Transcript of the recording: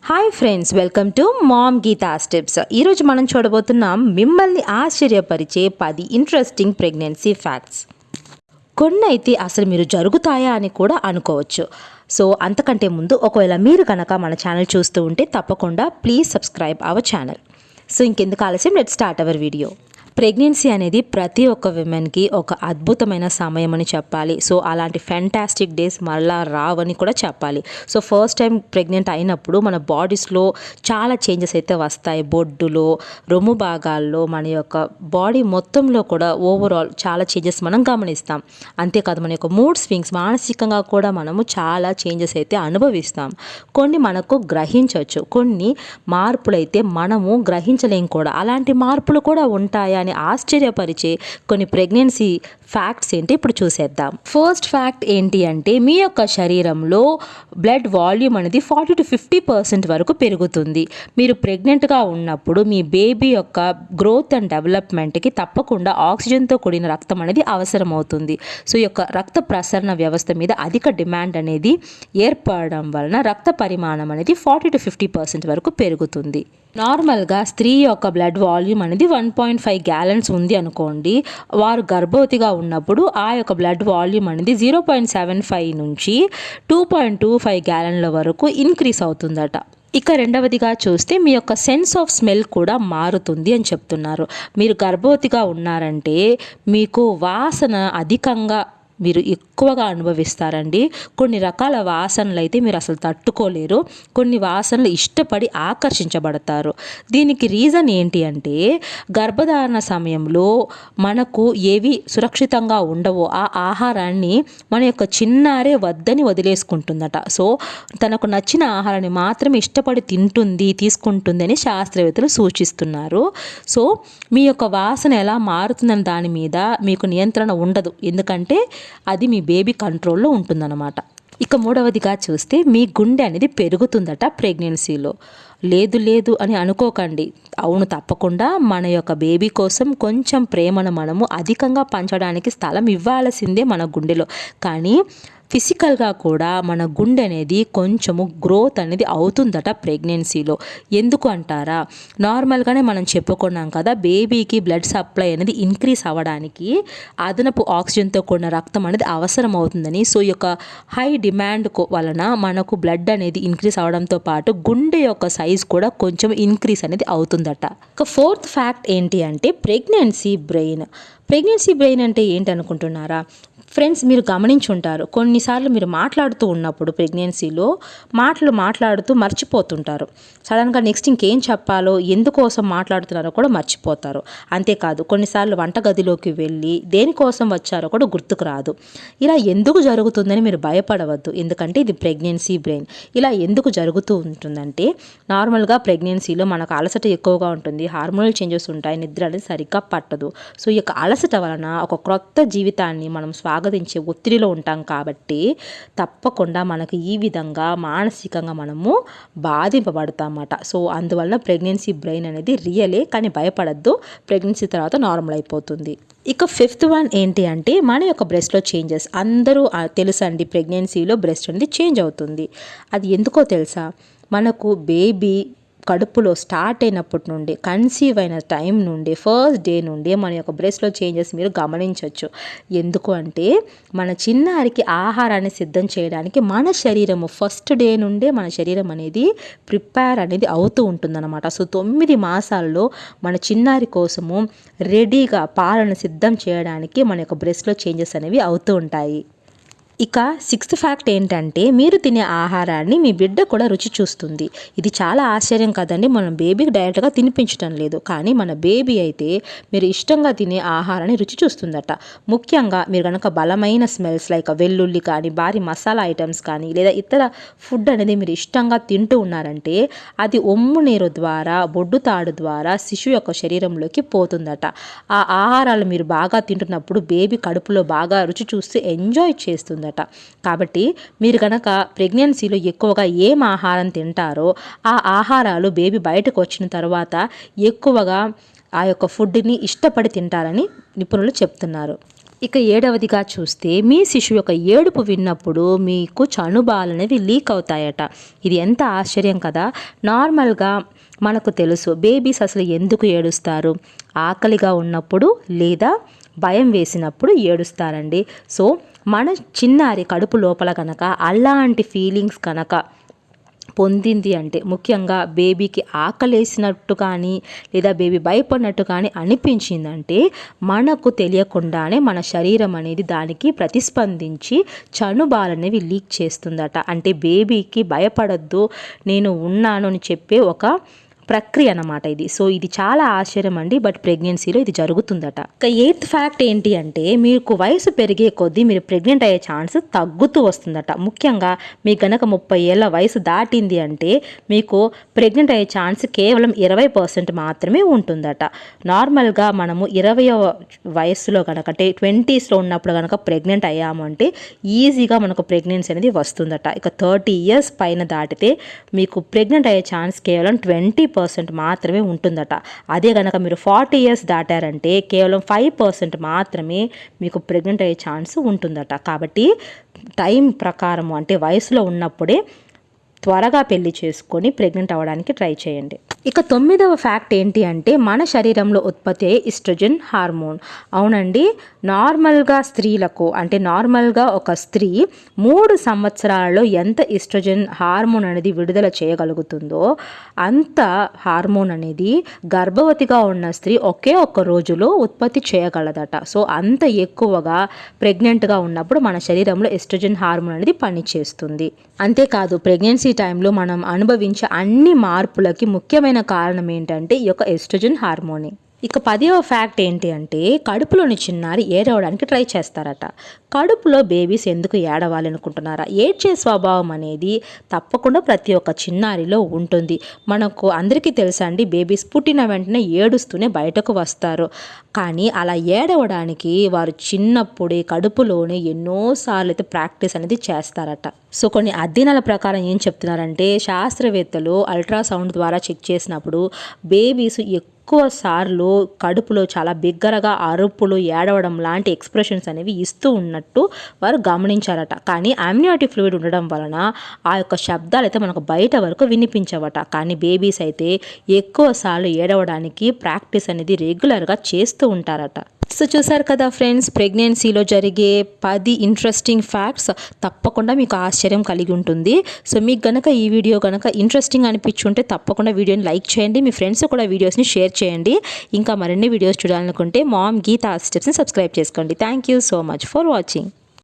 Hi friends, welcome to mom Geeta's tips. ఈరోజు మనం చూడబోతున్నాం మిమ్మల్ని ఆశ్చర్యపరిచే 10 ఇంట్రెస్టింగ్ ప్రెగ్నెన్సీ ఫ్యాక్ట్స్. కొన్ని అయితే అసలు మీరు జరుగుతాయా అని కూడా అనుకోవచ్చు. సో అంతకంటే ముందు ఒకవేళ మీరు కనుక మన ఛానల్ చూస్తూ ఉంటే తప్పకుండా please subscribe our channel. So ఇంకెందుకు ఆలస్యం, let's start our video. Pregnancy అనేది ప్రతి ఒక్క విమెన్కి ఒక అద్భుతమైన సమయం అని చెప్పాలి. సో అలాంటి ఫ్యాంటాస్టిక్ డేస్ మళ్ళా రావని కూడా చెప్పాలి. సో ఫస్ట్ టైం ప్రెగ్నెంట్ అయినప్పుడు మన బాడీస్లో చాలా చేంజెస్ అయితే వస్తాయి. బొడ్డులో, రొమ్ము భాగాల్లో, మన యొక్క బాడీ మొత్తంలో కూడా ఓవరాల్ చాలా చేంజెస్ మనం గమనిస్తాం. అంతేకాదు మన యొక్క మూడ్ స్వింగ్స్, మానసికంగా కూడా మనము చాలా చేంజెస్ అయితే అనుభవిస్తాం. కొన్ని మనకు గ్రహించవచ్చు, కొన్ని మార్పులు అయితే మనము గ్రహించలేం కూడా. అలాంటి మార్పులు కూడా ఉంటాయా అని ఆశ్చర్యపరిచే కొన్ని ప్రెగ్నెన్సీ ఫ్యాక్ట్స్ ఏంటి ఇప్పుడు చూసేద్దాం. ఫస్ట్ ఫ్యాక్ట్ ఏంటి అంటే, మీ యొక్క శరీరంలో బ్లడ్ వాల్యూమ్ అనేది 40 to 50% వరకు పెరుగుతుంది. మీరు ప్రెగ్నెంట్గా ఉన్నప్పుడు మీ బేబీ యొక్క గ్రోత్ అండ్ డెవలప్మెంట్కి తప్పకుండా ఆక్సిజన్తో కూడిన రక్తం అనేది అవసరం అవుతుంది. సో ఈ యొక్క రక్త ప్రసరణ వ్యవస్థ మీద అధిక డిమాండ్ అనేది ఏర్పడడం వలన రక్త పరిమాణం అనేది 40 to 50% వరకు పెరుగుతుంది. నార్మల్గా స్త్రీ యొక్క బ్లడ్ వాల్యూమ్ అనేది 1.5 గ్యాలన్స్ ఉంది అనుకోండి. వారు గర్భవతిగా ఉన్నప్పుడు ఆ యొక్క బ్లడ్ వాల్యూమ్ అనేది 0.75 నుంచి 2.25 గ్యాలన్ల వరకు ఇంక్రీస్ అవుతుందట. ఇక రెండవదిగా చూస్తే మీ యొక్క సెన్స్ ఆఫ్ స్మెల్ కూడా మారుతుంది అని చెప్తున్నారు. మీరు గర్భవతిగా ఉన్నారంటే మీకు వాసన అధికంగా మీరు ఎక్కువగా అనుభవిస్తారండి. కొన్ని రకాల వాసనలు అయితే మీరు అసలు తట్టుకోలేరు. కొన్ని వాసనలు ఇష్టపడి ఆకర్షించబడతారు. దీనికి రీజన్ ఏంటి అంటే, గర్భధారణ సమయంలో మనకు ఏవి సురక్షితంగా ఉండవో ఆ ఆహారాన్ని మన యొక్క చిన్నారే వద్దని వదిలేసుకుంటుందట. సో తనకు నచ్చిన ఆహారాన్ని మాత్రమే ఇష్టపడి తీసుకుంటుంది అని శాస్త్రవేత్తలు సూచిస్తున్నారు. సో మీ యొక్క వాసన ఎలా మారుతుందని దాని మీద మీకు నియంత్రణ ఉండదు, ఎందుకంటే అది మీ బేబీ కంట్రోల్లో ఉంటుందన్నమాట. ఇక మూడవదిగా చూస్తే మీ గుండె అనేది పెరుగుతుందట ప్రెగ్నెన్సీలో. లేదు అని అనుకోకండి. అవును, తప్పకుండా మన యొక్క బేబీ కోసం కొంచెం ప్రేమను మనము అధికంగా పంచడానికి స్థలం ఇవ్వాల్సిందే మన గుండెలో. కానీ ఫిజికల్గా కూడా మన గుండె అనేది కొంచెము గ్రోత్ అనేది అవుతుందట ప్రెగ్నెన్సీలో. ఎందుకు అంటారా, నార్మల్గానే మనం చెప్పుకున్నాం కదా, బేబీకి బ్లడ్ సప్లై అనేది ఇంక్రీస్ అవ్వడానికి అదనపు ఆక్సిజన్తో కూడిన రక్తం అనేది అవసరం అవుతుందని. సో ఈ యొక్క హై డిమాండ్ వలన మనకు బ్లడ్ అనేది ఇంక్రీస్ అవడంతో పాటు గుండె యొక్క సైజ్ కూడా కొంచెం ఇంక్రీస్ అనేది అవుతుందట. ఇక ఫోర్త్ ఫ్యాక్ట్ ఏంటి అంటే, ప్రెగ్నెన్సీ బ్రెయిన్ అంటే ఏంటి అనుకుంటున్నారా ఫ్రెండ్స్? మీరు గమనించుంటారు, కొన్నిసార్లు మీరు మాట్లాడుతూ ఉన్నప్పుడు ప్రెగ్నెన్సీలో మాట్లాడుతూ మర్చిపోతుంటారు. సడన్గా నెక్స్ట్ ఇంకేం చెప్పాలో, ఎందుకోసం మాట్లాడుతున్నారో కూడా మర్చిపోతారు. అంతేకాదు కొన్నిసార్లు వంటగదిలోకి వెళ్ళి దేనికోసం వచ్చారో కూడా గుర్తుకు రాదు. ఇలా ఎందుకు జరుగుతుందని మీరు భయపడవద్దు, ఎందుకంటే ఇది ప్రెగ్నెన్సీ బ్రెయిన్. ఇలా ఎందుకు జరుగుతూ ఉంటుందంటే, నార్మల్గా ప్రెగ్నెన్సీలో మనకు అలసట ఎక్కువగా ఉంటుంది, హార్మోనల్ చేంజెస్ ఉంటాయి, నిద్ర అనేది సరిగ్గా పట్టదు. సో ఈ యొక్క అలసట వలన ఒక క్రొత్త జీవితాన్ని మనం స్వాగతించే ఒత్తిడిలో ఉంటాం కాబట్టి తప్పకుండా మనకు ఈ విధంగా మానసికంగా మనము బాధింపబడతామన్నమాట. సో అందువలన ప్రెగ్నెన్సీ బ్రెయిన్ అనేది రియలే, కానీ భయపడద్దు, ప్రెగ్నెన్సీ తర్వాత నార్మల్ అయిపోతుంది. ఇక ఫిఫ్త్ వన్ ఏంటి అంటే, మన యొక్క బ్రెస్ట్లో చేంజెస్. అందరూ తెలుసండి, ప్రెగ్నెన్సీలో బ్రెస్ట్ అనేది చేంజ్ అవుతుంది. అది ఎందుకో తెలుసా, మనకు బేబీ కడుపులో స్టార్ట్ అయినప్పటి నుండి, కన్సీవ్ అయిన టైం నుండి, ఫస్ట్ డే నుండి మన యొక్క బ్రెస్ట్లో చేంజెస్ మీరు గమనించవచ్చు. ఎందుకు అంటే, మన చిన్నారికి ఆహారాన్ని సిద్ధం చేయడానికి మన శరీరము ఫస్ట్ డే నుండే మన శరీరం అనేది ప్రిపేర్ అనేది అవుతూ ఉంటుందన్నమాట. సో 9 మాసాల్లో మన చిన్నారి కోసము రెడీగా పాలను సిద్ధం చేయడానికి మన యొక్క బ్రెస్ట్లో చేంజెస్ అనేవి అవుతూ ఉంటాయి. ఇక సిక్స్త్ ఫ్యాక్ట్ ఏంటంటే, మీరు తినే ఆహారాన్ని మీ బిడ్డ కూడా రుచి చూస్తుంది. ఇది చాలా ఆశ్చర్యం కదండి. మనం బేబీకి డైరెక్ట్గా తినిపించడం లేదు, కానీ మన బేబీ అయితే మీరు ఇష్టంగా తినే ఆహారాన్ని రుచి చూస్తుందట. ముఖ్యంగా మీరు కనుక బలమైన స్మెల్స్ లైక్ వెల్లుల్లి కానీ, భారీ మసాలా ఐటమ్స్ కానీ, లేదా ఇతర ఫుడ్ అనేది మీరు ఇష్టంగా తింటూ ఉన్నారంటే అది ఒమ్ము నీరు ద్వారా, బొడ్డు తాడు ద్వారా శిశువు యొక్క శరీరంలోకి పోతుందట. ఆ ఆహారాలు మీరు బాగా తింటున్నప్పుడు బేబీ కడుపులో బాగా రుచి చూస్తూ ఎంజాయ్ చేస్తుంది. కాబట్టి మీరు కనుక ప్రెగ్నెన్సీలో ఎక్కువగా ఏం ఆహారం తింటారో ఆ ఆహారాలు బేబీ బయటకు వచ్చిన తర్వాత ఎక్కువగా ఆ యొక్క ఫుడ్ని ఇష్టపడి తింటారని నిపుణులు చెప్తున్నారు. ఇక 7వదిగా చూస్తే మీ శిశువు యొక్క ఏడుపు విన్నప్పుడు మీకు చనుబాలు అనేవి లీక్ అవుతాయట. ఇది ఎంత ఆశ్చర్యం కదా. నార్మల్గా మనకు తెలుసు బేబీస్ అసలు ఎందుకు ఏడుస్తారు, ఆకలిగా ఉన్నప్పుడు లేదా భయం వేసినప్పుడు ఏడుస్తారండి. సో మన చిన్నారి కడుపు లోపల కనుక అలాంటి ఫీలింగ్స్ కనుక పొందింది అంటే, ముఖ్యంగా బేబీకి ఆకలేసినట్టు కానీ లేదా బేబీ భయపడినట్టు కానీ అనిపించిందంటే మనకు తెలియకుండానే మన శరీరం అనేది దానికి ప్రతిస్పందించి చనుబాలనేవి లీక్ చేస్తుందట. అంటే బేబీకి భయపడద్దు, నేను ఉన్నాను అని చెప్పే ఒక ప్రక్రియ అన్నమాట ఇది. సో ఇది చాలా ఆశ్చర్యం అండి, బట్ ప్రెగ్నెన్సీలో ఇది జరుగుతుందట. ఇక 8th ఫ్యాక్ట్ ఏంటి అంటే, మీకు వయసు పెరిగే కొద్దీ మీరు ప్రెగ్నెంట్ అయ్యే ఛాన్స్ తగ్గుతూ వస్తుందట. ముఖ్యంగా మీకు గనక 30 ఏళ్ళ వయసు దాటింది అంటే మీకు ప్రెగ్నెంట్ అయ్యే ఛాన్స్ కేవలం 20% మాత్రమే ఉంటుందట. నార్మల్గా మనము 20వ వయసులో కనుక అంటే 20sలో ఉన్నప్పుడు కనుక ప్రెగ్నెంట్ అయ్యాము అంటే ఈజీగా మనకు ప్రెగ్నెన్సీ అనేది వస్తుందట. ఇక 30 years పైన దాటితే మీకు ప్రెగ్నెంట్ అయ్యే ఛాన్స్ కేవలం 20% మాత్రమే ఉంటుందట. అదే కనుక మీరు 40 years దాటారంటే కేవలం 5% మాత్రమే మీకు ప్రెగ్నెంట్ అయ్యే ఛాన్స్ ఉంటుందట. కాబట్టి టైం ప్రకారం అంటే వయసులో ఉన్నప్పుడే త్వరగా పెళ్లి చేసుకొని ప్రెగ్నెంట్ అవ్వడానికి ట్రై చేయండి. ఇక 9వ ఫ్యాక్ట్ ఏంటి అంటే, మన శరీరంలో ఉత్పత్తి అయ్యే ఈస్ట్రోజన్ హార్మోన్. అవునండి, నార్మల్గా స్త్రీలకు అంటే నార్మల్గా ఒక స్త్రీ 3 సంవత్సరాలలో ఎంత ఈస్ట్రోజన్ హార్మోన్ అనేది విడుదల చేయగలుగుతుందో అంత హార్మోన్ అనేది గర్భవతిగా ఉన్న స్త్రీ ఒకే ఒక్క రోజులో ఉత్పత్తి చేయగలదట. సో అంత ఎక్కువగా ప్రెగ్నెంట్గా ఉన్నప్పుడు మన శరీరంలో ఈస్ట్రోజన్ హార్మోన్ అనేది పనిచేస్తుంది. అంతేకాదు ప్రెగ్నెన్సీ టైంలో మనం అనుభవించే అన్ని మార్పులకి ముఖ్యమైన కారణం ఏంటంటే ఈ యొక్క ఎస్ట్రోజన్ హార్మోనే. ఇక 10వ ఫ్యాక్ట్ ఏంటి అంటే, కడుపులోని చిన్నారి ఏడవడానికి ట్రై చేస్తారట. కడుపులో బేబీస్ ఎందుకు ఏడవాలి అనుకుంటున్నారా? ఏడ్చే స్వభావం అనేది తప్పకుండా ప్రతి ఒక్క చిన్నారిలో ఉంటుంది. మనకు అందరికీ తెలుసా అండి, బేబీస్ పుట్టిన వెంటనే ఏడుస్తూనే బయటకు వస్తారు. కానీ అలా ఏడవడానికి వారు చిన్నప్పుడే కడుపులోనే ఎన్నోసార్లు అయితే ప్రాక్టీస్ అనేది చేస్తారట. సో కొన్ని అధ్యయనాల ప్రకారం ఏం చెప్తున్నారంటే, శాస్త్రవేత్తలు అల్ట్రాసౌండ్ ద్వారా చెక్ చేసినప్పుడు బేబీస్ ఎక్కువ సార్లు కడుపులో చాలా బిగ్గరగా అరుపులు, ఏడవడం లాంటి ఎక్స్ప్రెషన్స్ అనేవి ఇస్తూ ఉన్నట్టు వారు గమనించారట. కానీ అమ్నియాటిక్ ఫ్లూయిడ్ ఉండడం వలన ఆ యొక్క శబ్దాలు అయితే మనకు బయట వరకు వినిపించవట. కానీ బేబీస్ అయితే ఎక్కువ సార్లు ఏడవడానికి ప్రాక్టీస్ అనేది రెగ్యులర్గా చేస్తూ ఉంటారట. సో చూసారు కదా ఫ్రెండ్స్, ప్రెగ్నెన్సీలో జరిగే 10 ఇంట్రెస్టింగ్ ఫ్యాక్ట్స్ తప్పకుండా మీకు ఆశ్చర్యం కలిగి ఉంటుంది. సో మీకు గనక ఈ వీడియో కనుక ఇంట్రెస్టింగ్ అనిపించుంటే తప్పకుండా వీడియోని లైక్ చేయండి, మీ ఫ్రెండ్స్ కూడా వీడియోస్ని షేర్ చేయండి. ఇంకా మరిన్ని వీడియోస్ చూడాలనుకుంటే మామ్ గీతా స్టెప్స్ని సబ్స్క్రైబ్ చేసుకోండి. Thank you so much for watching.